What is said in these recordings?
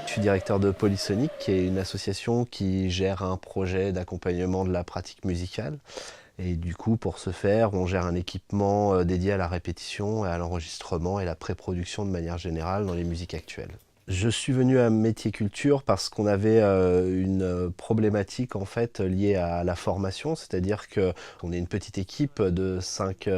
Je suis directeur de Polysonic, qui est une association qui gère un projet d'accompagnement de la pratique musicale. Et du coup, pour ce faire, on gère un équipement dédié à la répétition, à l'enregistrement et la pré-production de manière générale dans les musiques actuelles. Je suis venu à Métier Culture parce qu'on avait une problématique en fait liée à la formation, c'est-à-dire qu'on est une petite équipe de 5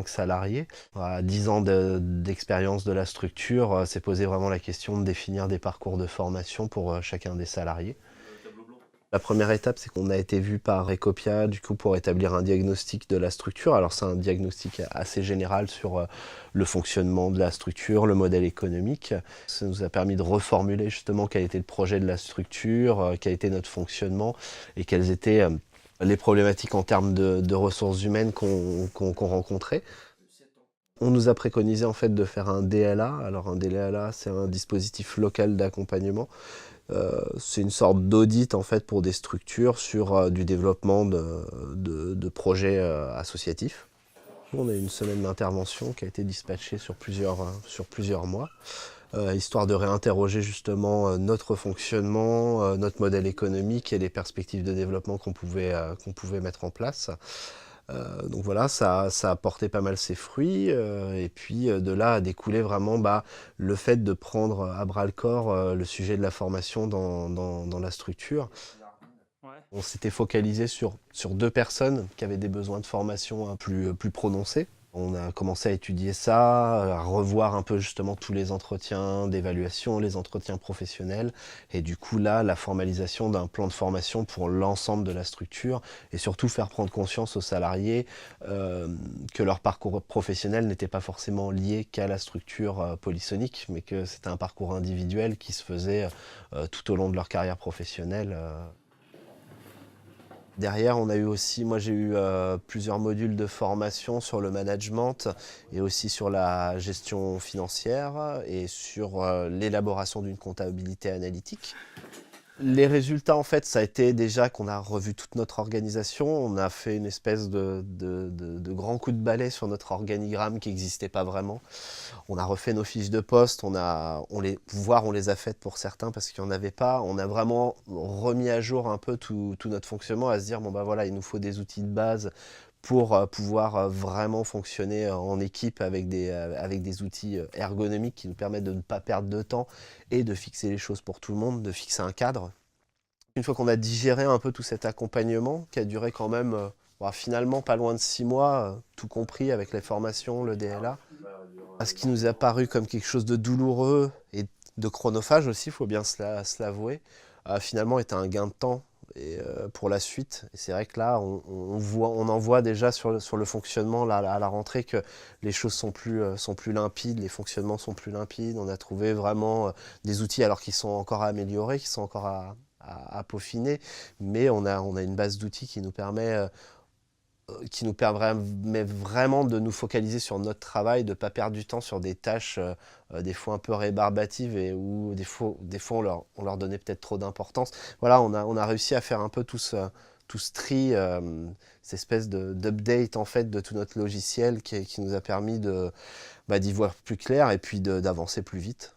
salariés. À 10 ans d'expérience de la structure, s'est posé vraiment la question de définir des parcours de formation pour chacun des salariés. La première étape, c'est qu'on a été vu par Recopia du coup, pour établir un diagnostic de la structure. Alors c'est un diagnostic assez général sur le fonctionnement de la structure, le modèle économique. Ça nous a permis de reformuler justement quel était le projet de la structure, quel était notre fonctionnement et quelles étaient les problématiques en termes de ressources humaines qu'on rencontrait. On nous a préconisé en fait de faire un DLA. Alors un DLA, c'est un dispositif local d'accompagnement. C'est une sorte d'audit en fait pour des structures sur du développement de projets associatifs. On a eu une semaine d'intervention qui a été dispatchée sur plusieurs mois, histoire de réinterroger justement notre fonctionnement, notre modèle économique et les perspectives de développement qu'on pouvait mettre en place. Donc voilà, ça a porté pas mal ses fruits, et puis de là a découlé vraiment le fait de prendre à bras le corps le sujet de la formation dans la structure. On s'était focalisé sur deux personnes qui avaient des besoins de formation plus prononcés. On a commencé à étudier ça, à revoir un peu justement tous les entretiens d'évaluation, les entretiens professionnels, et du coup là, la formalisation d'un plan de formation pour l'ensemble de la structure, et surtout faire prendre conscience aux salariés que leur parcours professionnel n'était pas forcément lié qu'à la structure Polysonic, mais que c'était un parcours individuel qui se faisait tout au long de leur carrière professionnelle. Derrière, on a eu aussi, moi j'ai eu plusieurs modules de formation sur le management et aussi sur la gestion financière et sur l'élaboration d'une comptabilité analytique. Les résultats, en fait, ça a été déjà qu'on a revu toute notre organisation. On a fait une espèce de grand coup de balai sur notre organigramme qui n'existait pas vraiment. On a refait nos fiches de poste, on les a faites pour certains parce qu'il n'y en avait pas. On a vraiment remis à jour un peu tout notre fonctionnement, à se dire, bon bah voilà, il nous faut des outils de base pour pouvoir vraiment fonctionner en équipe avec des outils ergonomiques qui nous permettent de ne pas perdre de temps et de fixer les choses pour tout le monde, de fixer un cadre. Une fois qu'on a digéré un peu tout cet accompagnement, qui a duré quand même finalement pas loin de 6 mois, tout compris avec les formations, le DLA, ce qui nous est apparu comme quelque chose de douloureux et de chronophage aussi, il faut bien se l'avouer, finalement était un gain de temps pour la suite. Et c'est vrai que là, on en voit déjà sur le fonctionnement là, à la rentrée que les choses sont plus limpides, les fonctionnements sont plus limpides. On a trouvé vraiment des outils alors qu'ils sont encore à améliorer, qui sont encore à peaufiner, mais on a une base d'outils qui nous permet vraiment de nous focaliser sur notre travail, de ne pas perdre du temps sur des tâches des fois un peu rébarbatives et où des fois on leur donnait peut-être trop d'importance. Voilà, on a réussi à faire un peu tout ce tri, cette espèce d'update en fait de tout notre logiciel qui nous a permis d'y voir plus clair et puis d'avancer plus vite.